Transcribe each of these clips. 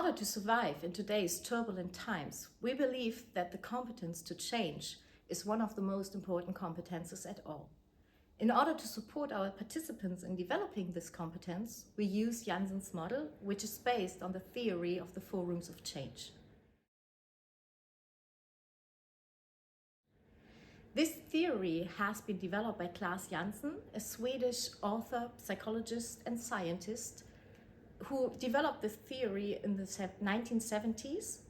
order to survive in today's turbulent times, we believe that the competence to change is one of the most important competences at all. In order to support our participants in developing this competence, we use Janssen's model, which is based on the theory of the 4 rooms of change. This theory has been developed by Claes Janssen, a Swedish author, psychologist and scientist who developed this theory in the 1970s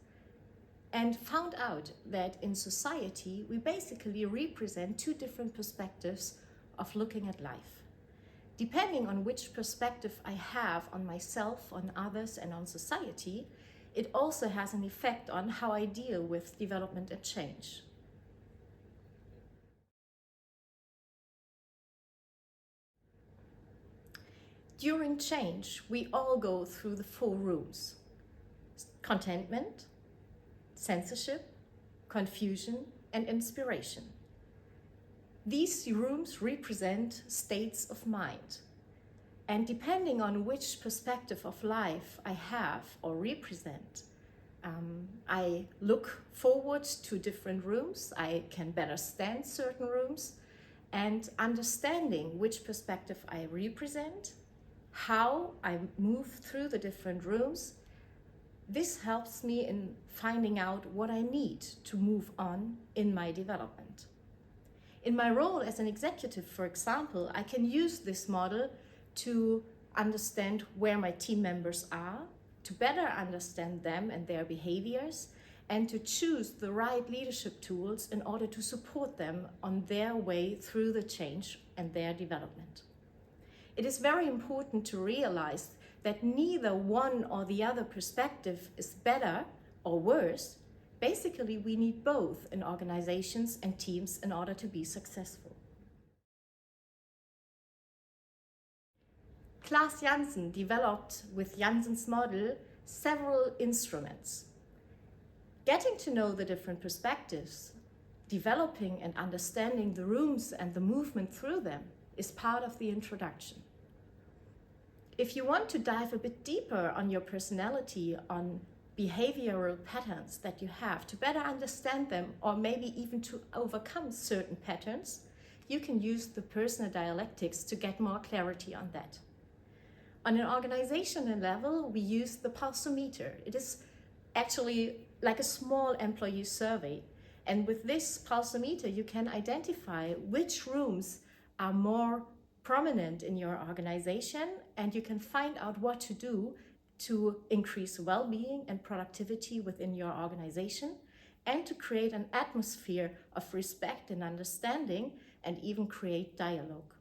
and found out that in society we basically represent 2 different perspectives of looking at life. Depending on which perspective I have on myself, on others and on society, it also has an effect on how I deal with development and change. During change, we all go through the 4 rooms: contentment, censorship, confusion, and inspiration. These rooms represent states of mind. And depending on which perspective of life I have or represent, I look forward to different rooms, I can better stand certain rooms, and understanding which perspective I represent, how I move through the different rooms, this helps me in finding out what I need to move on in my development. In my role as an executive, for example, I can use this model to understand where my team members are, to better understand them and their behaviors, and to choose the right leadership tools in order to support them on their way through the change and their development. It is very important to realize that neither one or the other perspective is better or worse. Basically, we need both in organizations and teams in order to be successful. Claes Janssen developed with Janssen's model several instruments. Getting to know the different perspectives, developing and understanding the rooms and the movement through them is part of the introduction. If you want to dive a bit deeper on your personality, on behavioral patterns that you have, to better understand them or maybe even to overcome certain patterns, you can use the personal dialectics to get more clarity on that. On an organizational level, we use the Pulsometer. It is actually like a small employee survey. And with this Pulsometer, you can identify which rooms are more prominent in your organization, and you can find out what to do to increase well-being and productivity within your organization, and to create an atmosphere of respect and understanding, and even create dialogue.